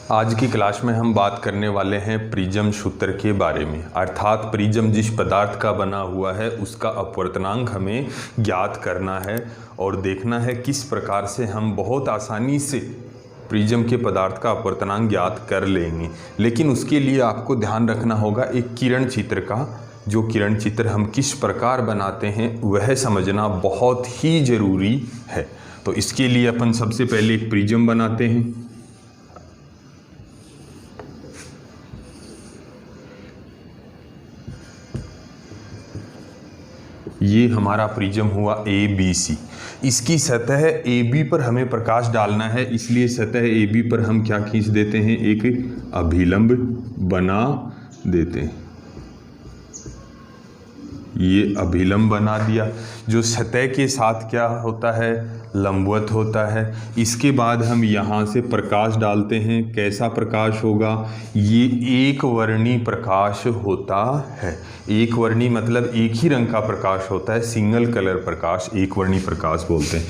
आज की क्लास में हम बात करने वाले हैं प्रिज्म सूत्र के बारे में, अर्थात प्रिज्म जिस पदार्थ का बना हुआ है उसका अपवर्तनांक हमें ज्ञात करना है और देखना है किस प्रकार से हम बहुत आसानी से प्रिज्म के पदार्थ का अपवर्तनांक ज्ञात कर लेंगे। लेकिन उसके लिए आपको ध्यान रखना होगा एक किरण चित्र का, जो किरण चित्र हम किस प्रकार बनाते हैं वह समझना बहुत ही ज़रूरी है। तो इसके लिए अपन सबसे पहले एक प्रिज्म बनाते हैं। ये हमारा प्रिज्म हुआ ABC। इसकी सतह AB पर हमें प्रकाश डालना है, इसलिए सतह AB पर हम क्या खींच देते हैं, एक अभिलंब बना देते हैं। ये अभिलंब बना दिया जो सतह के साथ क्या होता है, लंबवत होता है। इसके बाद हम यहाँ से प्रकाश डालते हैं। कैसा प्रकाश होगा, ये एक वर्णी प्रकाश होता है। एक वर्णी मतलब एक ही रंग का प्रकाश होता है, सिंगल कलर प्रकाश एक वर्णी प्रकाश बोलते हैं।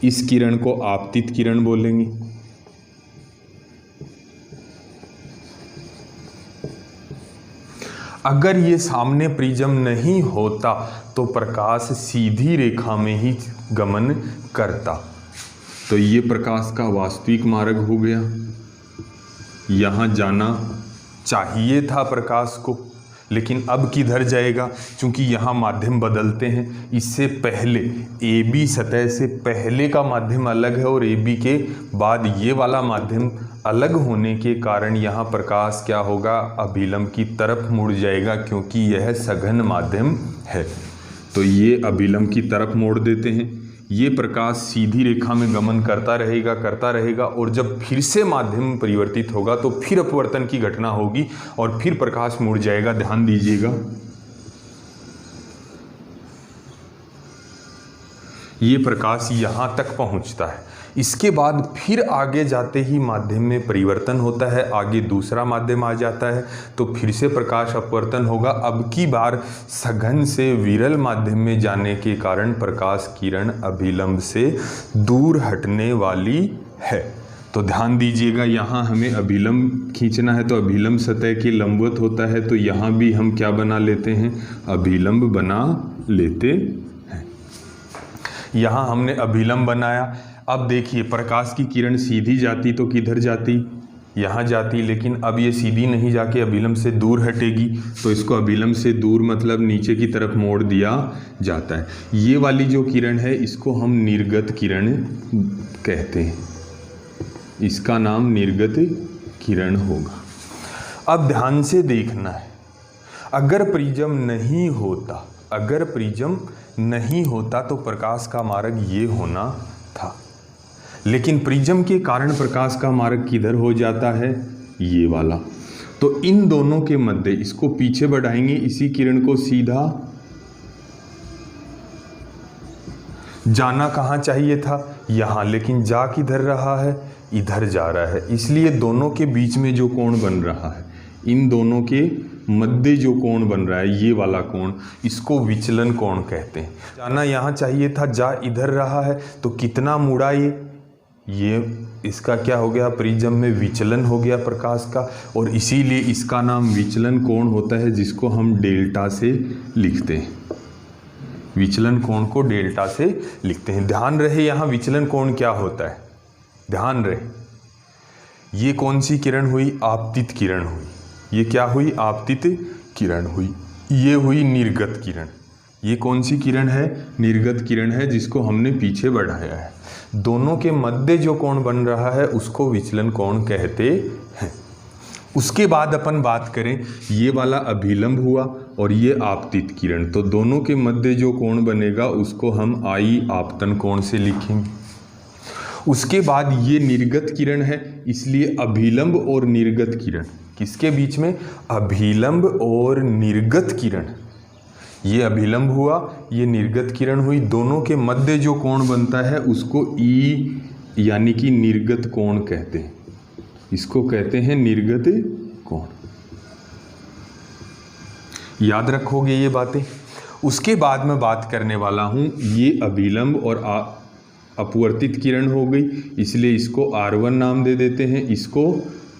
इस किरण को आपतित किरण बोलेंगे। अगर ये सामने प्रिज्म नहीं होता तो प्रकाश सीधी रेखा में ही गमन करता। तो ये प्रकाश का वास्तविक मार्ग हो गया। यहाँ जाना चाहिए था प्रकाश को, लेकिन अब किधर जाएगा, क्योंकि यहाँ माध्यम बदलते हैं। इससे पहले AB सतह से पहले का माध्यम अलग है और AB के बाद ये वाला माध्यम अलग होने के कारण यहाँ प्रकाश क्या होगा, अभिलंब की तरफ मुड़ जाएगा, क्योंकि यह सघन माध्यम है। तो ये अभिलंब की तरफ मोड़ देते हैं। ये प्रकाश सीधी रेखा में गमन करता रहेगा और जब फिर से माध्यम परिवर्तित होगा तो फिर अपवर्तन की घटना होगी और फिर प्रकाश मुड़ जाएगा। ध्यान दीजिएगा, ये प्रकाश यहाँ तक पहुँचता है। इसके बाद फिर आगे जाते ही माध्यम में परिवर्तन होता है, आगे दूसरा माध्यम आ जाता है तो फिर से प्रकाश अपवर्तन होगा। अब की बार सघन से विरल माध्यम में जाने के कारण प्रकाश किरण अभिलंब से दूर हटने वाली है। तो ध्यान दीजिएगा, यहाँ हमें अभिलंब खींचना है तो अभिलंब सतह के लंबवत होता है, तो यहाँ भी हम क्या बना लेते हैं, अभिलंब बना लेते हैं। यहाँ हमने अभिलंब बनाया। अब देखिए प्रकाश की किरण सीधी जाती तो किधर जाती, यहाँ जाती, लेकिन अब ये सीधी नहीं जाके अभिलंब से दूर हटेगी। तो इसको अभिलंब से दूर मतलब नीचे की तरफ मोड़ दिया जाता है। ये वाली जो किरण है इसको हम निर्गत किरण कहते हैं, इसका नाम निर्गत किरण होगा। अब ध्यान से देखना है, अगर प्रिज्म नहीं होता तो प्रकाश का मार्ग ये होना था, लेकिन प्रिज्म के कारण प्रकाश का मार्ग किधर हो जाता है, ये वाला। तो इन दोनों के मध्य इसको पीछे बढ़ाएंगे, इसी किरण को सीधा जाना कहाँ चाहिए था, यहाँ, लेकिन जा किधर रहा है, इधर जा रहा है। इसलिए दोनों के बीच में जो कोण बन रहा है, इन दोनों के मध्य जो कोण बन रहा है, ये वाला कोण, इसको विचलन कोण कहते हैं। जाना यहाँ चाहिए था, जा इधर रहा है, तो कितना मुड़ा ये इसका क्या हो गया, प्रिज्म में विचलन हो गया प्रकाश का, और इसीलिए इसका नाम विचलन कोण होता है, जिसको हम डेल्टा से लिखते हैं। विचलन कोण को डेल्टा से लिखते हैं। ध्यान रहे यहाँ विचलन कोण क्या होता है, ध्यान रहे। ये कौन सी किरण हुई, आपतित किरण हुई। ये क्या हुई, आपतित किरण हुई। ये हुई निर्गत किरण। ये कौन सी किरण है, निर्गत किरण है, जिसको हमने पीछे बढ़ाया है। दोनों के मध्य जो कोण बन रहा है उसको विचलन कोण कहते हैं। उसके बाद अपन बात करें, ये वाला अभिलंब हुआ और ये आपतित किरण, तो दोनों के मध्य जो कोण बनेगा उसको हम I आपतन कोण से लिखेंगे। उसके बाद ये निर्गत किरण है, इसलिए अभिलंब और निर्गत किरण किसके बीच में, अभिलंब और निर्गत किरण। ये अभिलंब हुआ, ये निर्गत किरण हुई, दोनों के मध्य जो कोण बनता है उसको E यानी कि निर्गत कोण कहते हैं। इसको कहते हैं निर्गत कोण। याद रखोगे ये बातें। उसके बाद मैं बात करने वाला हूँ, ये अभिलंब और अपवर्तित किरण हो गई, इसलिए इसको R1 नाम दे देते हैं, इसको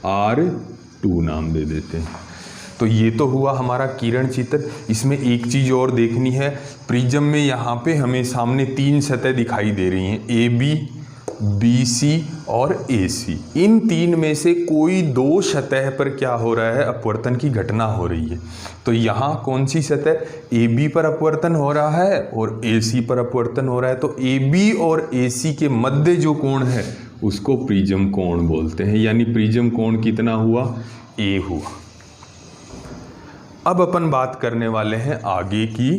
R2 नाम दे देते हैं। तो ये तो हुआ हमारा किरण चित्र। इसमें एक चीज़ और देखनी है, प्रिज्म में यहाँ पे हमें सामने 3 सतह दिखाई दे रही हैं, AB, BC और AC। इन 3 में से कोई 2 सतह पर क्या हो रहा है, अपवर्तन की घटना हो रही है। तो यहाँ कौन सी सतह, AB पर अपवर्तन हो रहा है और AC पर अपवर्तन हो रहा है। तो AB और AC के मध्य जो कोण है उसको प्रिज्म कोण बोलते हैं, यानी प्रिज्म कोण कितना हुआ, A हुआ। अब अपन बात करने वाले हैं आगे की,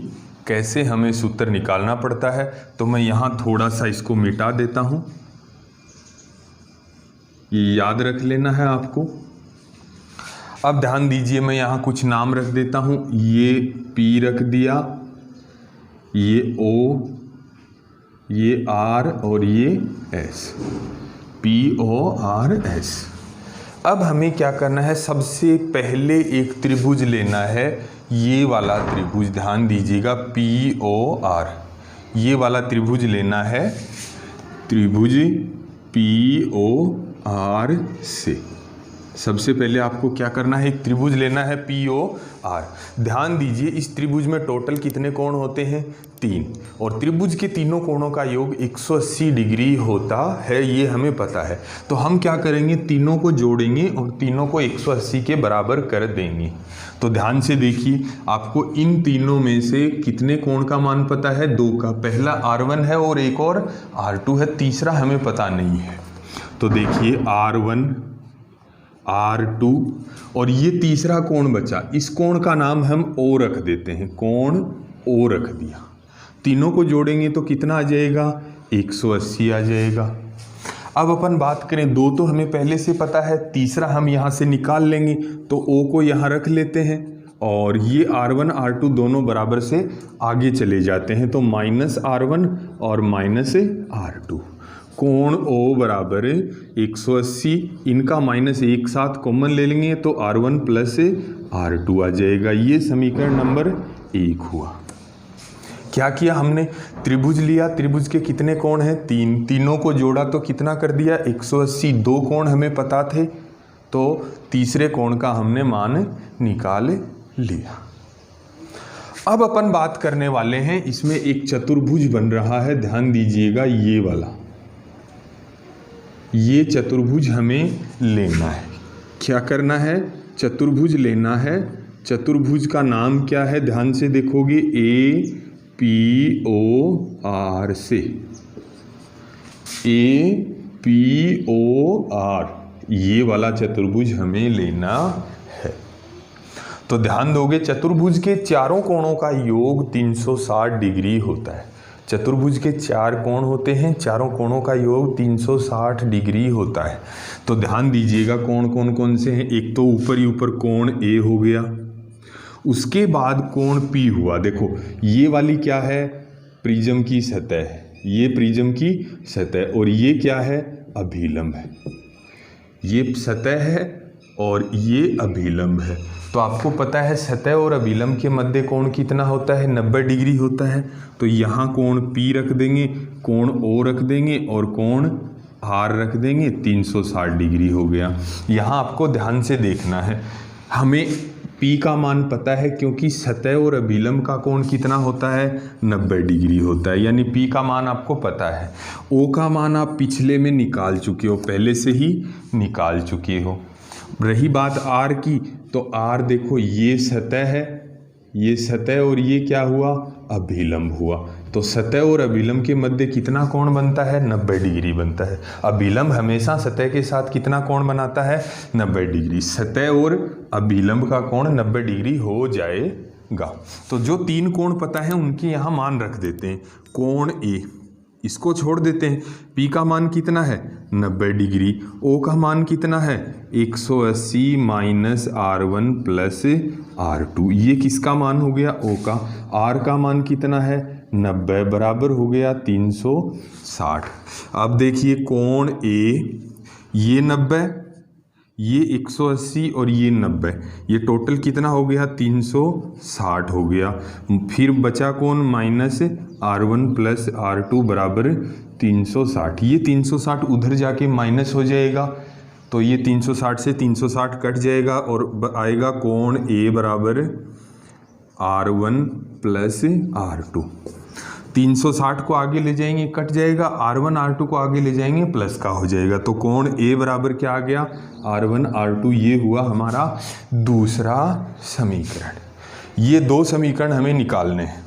कैसे हमें सूत्र निकालना पड़ता है। तो मैं यहाँ थोड़ा सा इसको मिटा देता हूँ, ये याद रख लेना है आपको। अब ध्यान दीजिए, मैं यहाँ कुछ नाम रख देता हूँ, ये P रख दिया, ये O, ये R और ये S, PORS। अब हमें क्या करना है, सबसे पहले एक त्रिभुज लेना है, ये वाला त्रिभुज, ध्यान दीजिएगा POR, ये वाला त्रिभुज लेना है, त्रिभुज POR से। सबसे पहले आपको क्या करना है, एक त्रिभुज लेना है POR। ध्यान दीजिए, इस त्रिभुज में टोटल कितने कोण होते हैं, 3, और त्रिभुज के तीनों कोणों का योग 180 डिग्री होता है, ये हमें पता है। तो हम क्या करेंगे, तीनों को जोड़ेंगे और तीनों को 180 के बराबर कर देंगे। तो ध्यान से देखिए, आपको इन तीनों में से कितने कोण का मान पता है, 2 का। पहला R1 है और एक और R2 है, तीसरा हमें पता नहीं है। तो देखिए R1, R2 और ये तीसरा कोण बचा, इस कोण का नाम हम O रख देते हैं, कोण O रख दिया। तीनों को जोड़ेंगे तो कितना आ जाएगा, 180 आ जाएगा। अब अपन बात करें, 2 तो हमें पहले से पता है, तीसरा हम यहाँ से निकाल लेंगे, तो O को यहाँ रख लेते हैं और ये R1 R2 दोनों बराबर से आगे चले जाते हैं, तो -R1 और -R2। कोण O बराबर 180, इनका माइनस एक साथ कॉमन ले लेंगे तो R1 प्लस R2 आ जाएगा। ये समीकरण नंबर 1 हुआ। क्या किया हमने, त्रिभुज लिया, त्रिभुज के कितने कोण हैं, 3, तीनों को जोड़ा तो कितना कर दिया, 180। 2 कोण हमें पता थे, तो तीसरे कोण का हमने मान निकाल लिया। अब अपन बात करने वाले हैं, इसमें एक चतुर्भुज बन रहा है, ध्यान दीजिएगा, ये वाला, ये चतुर्भुज हमें लेना है। क्या करना है, चतुर्भुज लेना है। चतुर्भुज का नाम क्या है, ध्यान से देखोगे, APOR से, APOR, ये वाला चतुर्भुज हमें लेना है। तो ध्यान दोगे, चतुर्भुज के चारों कोणों का योग 360 डिग्री होता है। चतुर्भुज के 4 कोण होते हैं, चारों कोणों का योग 360 डिग्री होता है। तो ध्यान दीजिएगा, कोण कौन कौन से हैं, एक तो ऊपर ही ऊपर कोण A हो गया, उसके बाद कोण P हुआ। देखो ये वाली क्या है, प्रिज्म की सतह है, ये प्रिज्म की सतह, और ये क्या है, अभिलंब है। ये सतह है और ये अभिलंब है। तो आपको पता है सतह और अभिलंब के मध्य कोण कितना होता है, 90 डिग्री होता है। तो यहाँ कोण P रख देंगे, कोण O रख देंगे और कोण R रख देंगे, 360 डिग्री हो गया। यहाँ आपको ध्यान से देखना है, हमें P का मान पता है क्योंकि सतह और अभिलंब का कोण कितना होता है, 90 डिग्री होता है, यानी P का मान आपको पता है। O का मान आप पिछले में निकाल चुके हो, पहले से ही निकाल चुके हो। रही बात R की, तो R देखो, ये सतह है, ये सतह और ये क्या हुआ, अभिलंब हुआ। तो सतह और अभिलंब के मध्य कितना कोण बनता है, 90 डिग्री बनता है। अभिलंब हमेशा सतह के साथ कितना कोण बनाता है, 90 डिग्री। सतह और अभिलंब का कोण 90 डिग्री हो जाएगा। तो जो 3 कोण पता है उनके यहाँ मान रख देते हैं। कोण A, इसको छोड़ देते हैं, P का मान कितना है, 90 डिग्री। O का मान कितना है, 180 माइनस R1 प्लस R2, ये किसका मान हो गया, O का। R का मान कितना है, 90, बराबर हो गया 360। अब देखिए कोण A, ये 90, ये 180 और ये 90, ये टोटल कितना हो गया, 360 हो गया। फिर बचा कौन, माइनस R1 प्लस R2 बराबर 360। ये 360 उधर जाके माइनस हो जाएगा, तो ये 360 से 360 कट जाएगा और आएगा कोण A बराबर R1 प्लस R2। 360 को आगे ले जाएंगे कट जाएगा, R1 R2 को आगे ले जाएंगे प्लस का हो जाएगा। तो कोण A बराबर क्या आ गया, R1 R2। ये हुआ हमारा दूसरा समीकरण। ये दो समीकरण हमें निकालने हैं।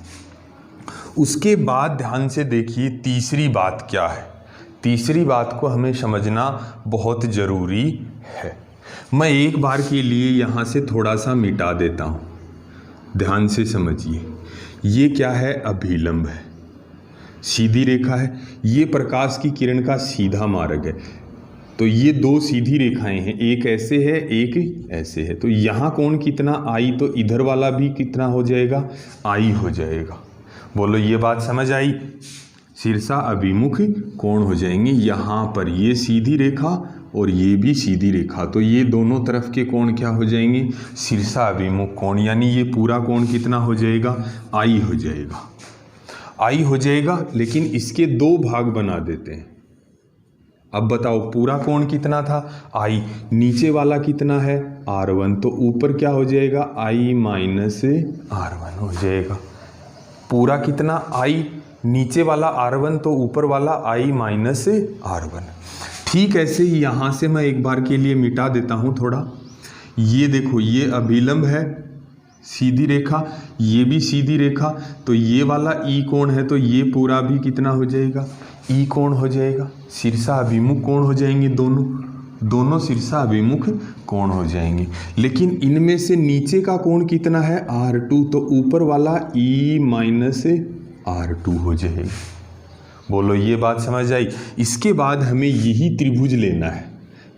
उसके बाद ध्यान से देखिए तीसरी बात क्या है। तीसरी बात को हमें समझना बहुत ज़रूरी है। मैं एक बार के लिए यहाँ से थोड़ा सा मिटा देता हूँ, ध्यान से समझिए। ये क्या है, अभिलंब है, सीधी रेखा है। ये प्रकाश की किरण का सीधा मार्ग है। तो ये दो सीधी रेखाएं हैं, एक ऐसे है एक ऐसे है। तो यहाँ कोण कितना आई, तो इधर वाला भी कितना हो जाएगा, आई हो जाएगा। बोलो ये बात समझ आई। शीर्षा अभिमुख कोण हो जाएंगे। यहाँ पर ये सीधी रेखा और ये भी सीधी रेखा, तो ये दोनों तरफ के कोण क्या हो जाएंगे, शीर्षा अभिमुख कोण। यानी ये पूरा कोण कितना हो जाएगा, आई हो जाएगा, आई हो जाएगा। लेकिन इसके दो भाग बना देते हैं। अब बताओ पूरा कोण कितना था, आई। नीचे वाला कितना है, R1। तो ऊपर क्या हो जाएगा, I माइनस R1 हो जाएगा। पूरा कितना, आई। नीचे वाला R1 तो ऊपर वाला I माइनस R1। ठीक ऐसे ही यहाँ से मैं एक बार के लिए मिटा देता हूँ थोड़ा। ये देखो ये अभिलंब है, सीधी रेखा, ये भी सीधी रेखा। तो ये वाला ई कोण है, तो ये पूरा भी कितना हो जाएगा, ई कोण हो जाएगा। शीर्षा अभिमुख कोण हो जाएंगे दोनों शीर्षा अभिमुख कोण हो जाएंगे। लेकिन इनमें से नीचे का कोण कितना है, R2। तो ऊपर वाला E माइनस R2 हो जाएगा। बोलो ये बात समझ आई। इसके बाद हमें यही त्रिभुज लेना है।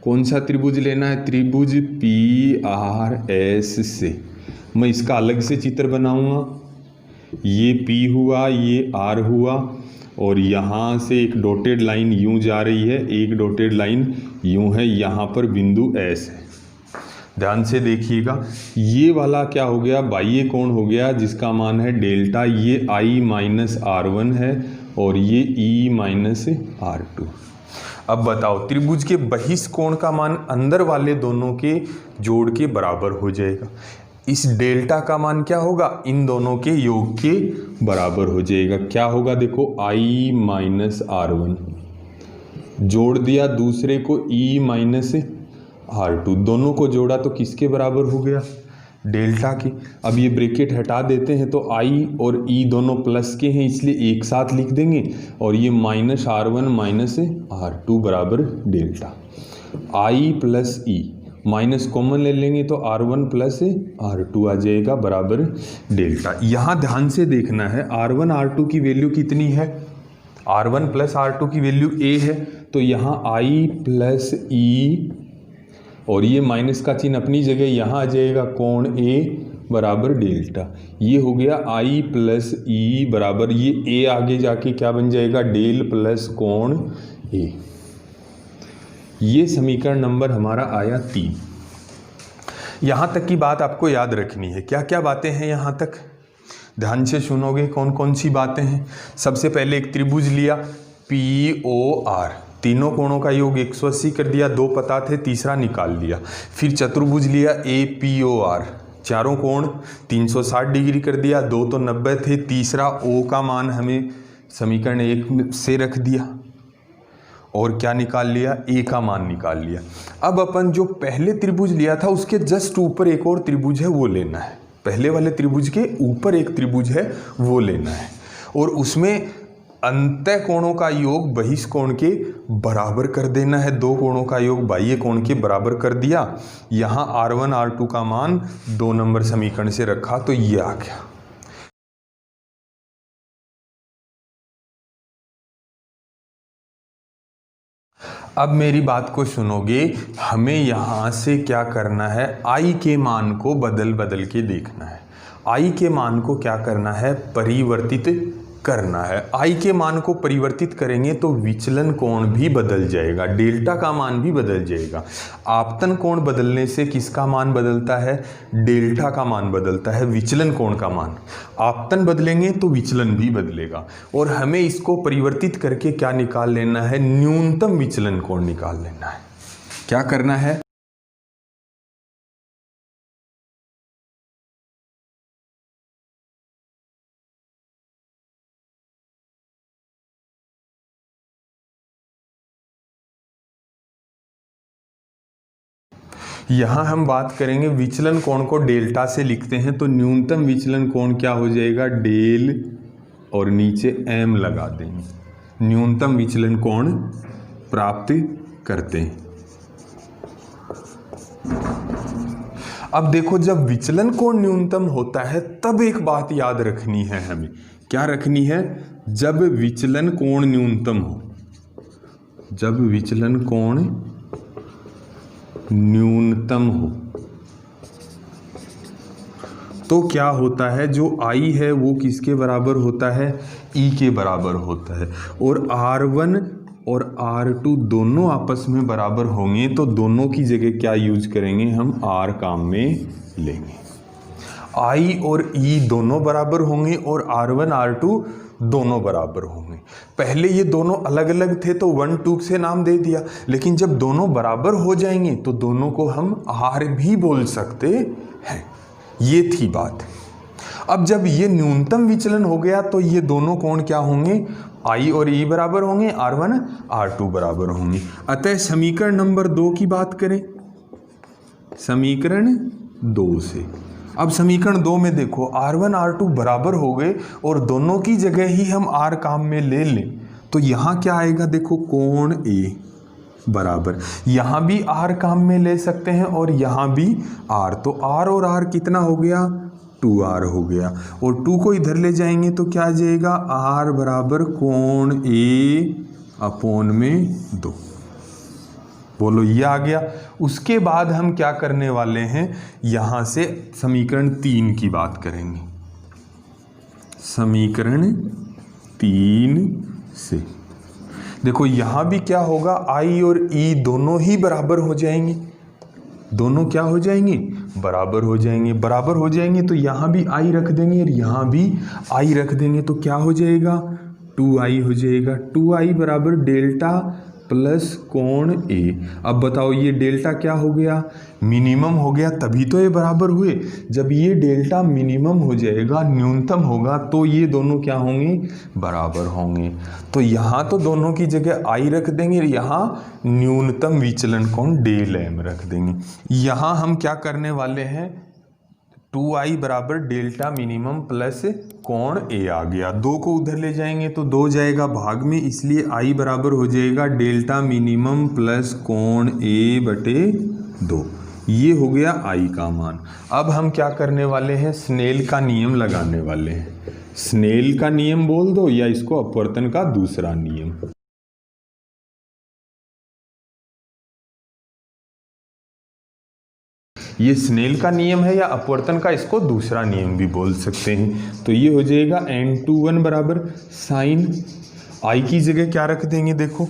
कौन सा त्रिभुज लेना है, त्रिभुज PRS से। मैं इसका अलग से चित्र बनाऊंगा। ये P हुआ, ये R हुआ, और यहाँ से एक डॉटेड लाइन यूं जा रही है, एक डॉटेड लाइन यूं है। यहाँ पर बिंदु S है। ध्यान से देखिएगा, ये वाला क्या हो गया, बाह्य कोण हो गया जिसका मान है डेल्टा। ये I माइनस R1 है और ये E माइनस R2। अब बताओ त्रिभुज के बहिष्ठ कोण का मान अंदर वाले दोनों के जोड़ के बराबर हो जाएगा। इस डेल्टा का मान क्या होगा, इन दोनों के योग के बराबर हो जाएगा। क्या होगा, देखो I माइनस R1 जोड़ दिया, दूसरे को E माइनस R2, दोनों को जोड़ा तो किसके बराबर हो गया, डेल्टा के। अब ये ब्रैकेट हटा देते हैं तो I और E दोनों प्लस के हैं, इसलिए एक साथ लिख देंगे। और ये माइनस R1 माइनस R2 बराबर delta. I plus E minus common ले लेंगे तो R1 प्लस R2 आ जाएगा बराबर डेल्टा। यहाँ ध्यान से देखना है, R1 R2 की वैल्यू कितनी है, R1 प्लस R2 की वैल्यू A है। तो यहाँ I प्लस E और ये माइनस का चिन्ह अपनी जगह यहाँ आ जाएगा, कोण A बराबर डेल्टा। ये हो गया I प्लस E बराबर, ये A आगे जाके क्या बन जाएगा, डेल प्लस कोण A। ये समीकरण नंबर हमारा आया 3। यहाँ तक की बात आपको याद रखनी है। क्या क्या बातें हैं यहाँ तक, ध्यान से सुनोगे कौन कौन सी बातें हैं। सबसे पहले एक त्रिभुज लिया POR, तीनों कोणों का योग 180 कर दिया, दो पता थे, तीसरा निकाल लिया। फिर चतुर्भुज लिया APOR, चारों कोण 360 डिग्री कर दिया, दो तो 90 थे, तीसरा O का मान हमें समीकरण 1 से रख दिया और क्या निकाल लिया, A का मान निकाल लिया। अब अपन जो पहले त्रिभुज लिया था उसके जस्ट ऊपर एक और त्रिभुज है वो लेना है। पहले वाले त्रिभुज के ऊपर एक त्रिभुज है वो लेना है, और उसमें अंतः कोणों का योग बहिष्ठ कोण के बराबर कर देना है। दो कोणों का योग बाह्य कोण के बराबर कर दिया। यहाँ R1 R2 का मान 2 नंबर समीकरण से रखा तो ये आ गया। अब मेरी बात को सुनोगे, हमें यहाँ से क्या करना है, I के मान को बदल बदल के देखना है। I के मान को क्या करना है, परिवर्तित करना है। I के मान को परिवर्तित करेंगे तो विचलन कोण भी बदल जाएगा, डेल्टा का मान भी बदल जाएगा। आपतन कोण बदलने से किसका मान बदलता है, डेल्टा का मान बदलता है, विचलन कोण का मान। आपतन बदलेंगे तो विचलन भी बदलेगा, और हमें इसको परिवर्तित करके क्या निकाल लेना है, न्यूनतम विचलन कोण निकाल लेना है। क्या करना है, यहाँ हम बात करेंगे विचलन कोण को डेल्टा से लिखते हैं, तो न्यूनतम विचलन कोण क्या हो जाएगा, डेल और नीचे एम लगा देंगे, न्यूनतम विचलन कोण प्राप्त करते हैं। अब देखो जब विचलन कोण न्यूनतम होता है तब एक बात याद रखनी है हमें, क्या रखनी है, जब विचलन कोण न्यूनतम हो, जब विचलन कोण न्यूनतम हो तो क्या होता है, जो I है वो किसके बराबर होता है, E के बराबर होता है, और R1 और R2 दोनों आपस में बराबर होंगे, तो दोनों की जगह क्या यूज करेंगे, हम R काम में लेंगे। I और E दोनों बराबर होंगे और R1 R2 दोनों बराबर होंगे। पहले ये दोनों अलग अलग थे तो 1 2 से नाम दे दिया, लेकिन जब दोनों बराबर हो जाएंगे तो दोनों को हम R भी बोल सकते हैं, ये थी बात। अब जब ये न्यूनतम विचलन हो गया तो ये दोनों कोण क्या होंगे, I और E बराबर होंगे, R1 R2 बराबर होंगे। अतः समीकरण नंबर 2 की बात करें, समीकरण 2 से, अब समीकरण 2 में देखो R1 R2 बराबर हो गए और दोनों की जगह ही हम R काम में ले लें, तो यहाँ क्या आएगा, देखो कोण A बराबर, यहाँ भी R काम में ले सकते हैं और यहाँ भी R, तो R और R कितना हो गया, 2R हो गया, और 2 को इधर ले जाएंगे तो क्या आ जाएगा, R बराबर कोण A अपॉन में 2, बोलो ये आ गया। उसके बाद हम क्या करने वाले हैं, यहाँ से समीकरण 3 की बात करेंगे, समीकरण 3 से देखो यहाँ भी क्या होगा, I और E दोनों ही बराबर हो जाएंगे, दोनों क्या हो जाएंगे, बराबर हो जाएंगे, बराबर हो जाएंगे तो यहाँ भी I रख देंगे और यहाँ भी I रख देंगे, तो क्या हो जाएगा, 2I हो जाएगा, 2I बराबर डेल्टा प्लस कोण A। अब बताओ ये डेल्टा क्या हो गया, मिनिमम हो गया, तभी तो ये बराबर हुए। जब ये डेल्टा मिनिमम हो जाएगा, न्यूनतम होगा, तो ये दोनों क्या होंगे, बराबर होंगे। तो यहाँ तो दोनों की जगह I रख देंगे, यहाँ न्यूनतम विचलन कोण डेल M रख देंगे। यहाँ हम क्या करने वाले हैं, 2I बराबर डेल्टा मिनिमम प्लस कोण A आ गया, 2 को उधर ले जाएंगे तो 2 जाएगा भाग में, इसलिए I बराबर हो जाएगा डेल्टा मिनिमम प्लस कोण A बटे 2, ये हो गया I का मान। अब हम क्या करने वाले हैं, स्नेल का नियम लगाने वाले हैं। स्नेल का नियम बोल दो या इसको अपवर्तन का दूसरा नियम, ये स्नेल का नियम है या अपवर्तन का इसको दूसरा नियम भी बोल सकते हैं। तो ये हो जाएगा n21 बराबर साइन I की जगह क्या रख देंगे, देखो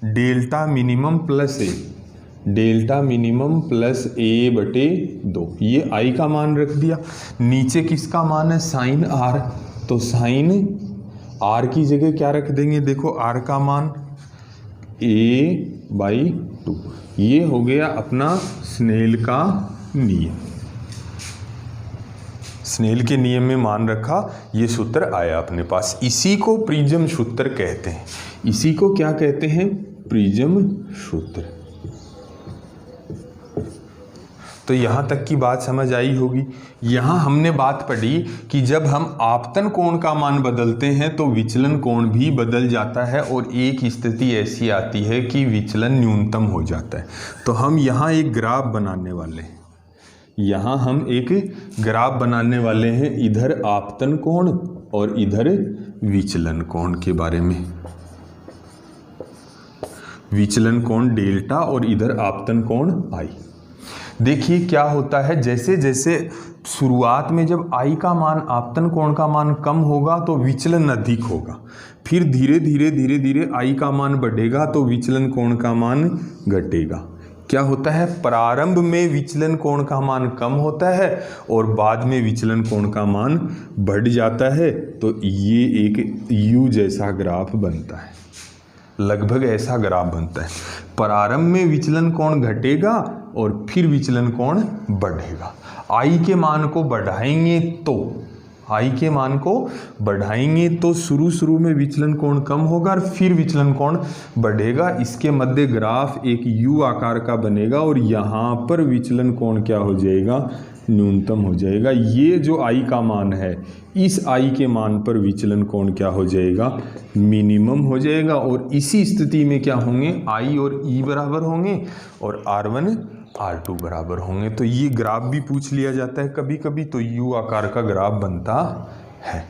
delta minimum plus A, delta minimum plus A बटे 2, ये I का मान रख दिया। नीचे किसका मान है, साइन R, तो साइन R की जगह क्या रख देंगे, देखो R का मान A/2, ये हो गया अपना स्नेल का नियम। स्नेल के नियम में मान रखा, ये सूत्र आया अपने पास, इसी को प्रिज्म सूत्र कहते हैं। इसी को क्या कहते हैं, प्रिज्म सूत्र। तो यहाँ तक की बात समझ आई होगी। यहाँ हमने बात पढ़ी कि जब हम आपतन कोण का मान बदलते हैं तो विचलन कोण भी बदल जाता है, और एक स्थिति ऐसी आती है कि विचलन न्यूनतम हो जाता है। तो हम यहाँ एक ग्राफ बनाने वाले हैं, यहाँ हम एक ग्राफ बनाने वाले हैं, इधर आपतन कोण और इधर विचलन कोण के बारे में। विचलन कोण डेल्टा और इधर आपतन कोण I। देखिए क्या होता है, जैसे जैसे शुरुआत में जब I का मान, आपतन कोण का मान कम होगा तो विचलन अधिक होगा, फिर धीरे धीरे धीरे धीरे I का मान बढ़ेगा तो विचलन कोण का मान घटेगा। क्या होता है, प्रारंभ में विचलन कोण का मान कम होता है और बाद में विचलन कोण का मान बढ़ जाता है, तो ये एक U जैसा ग्राफ बनता है। लगभग ऐसा ग्राफ बनता है। प्रारंभ में विचलन कोण घटेगा और फिर विचलन कोण बढ़ेगा। आई के मान को बढ़ाएंगे तो शुरू में विचलन कोण कम होगा और फिर विचलन कोण बढ़ेगा। इसके मध्य ग्राफ एक यू आकार का बनेगा और यहाँ पर विचलन कोण क्या हो जाएगा, न्यूनतम हो जाएगा। ये जो आई का मान है, इस आई के मान पर विचलन कोण क्या हो जाएगा, मिनिमम हो जाएगा। और इसी स्थिति में क्या होंगे, आई और ई बराबर होंगे और R1 R2 बराबर होंगे। तो ये ग्राफ भी पूछ लिया जाता है कभी कभी, तो यू आकार का ग्राफ बनता है।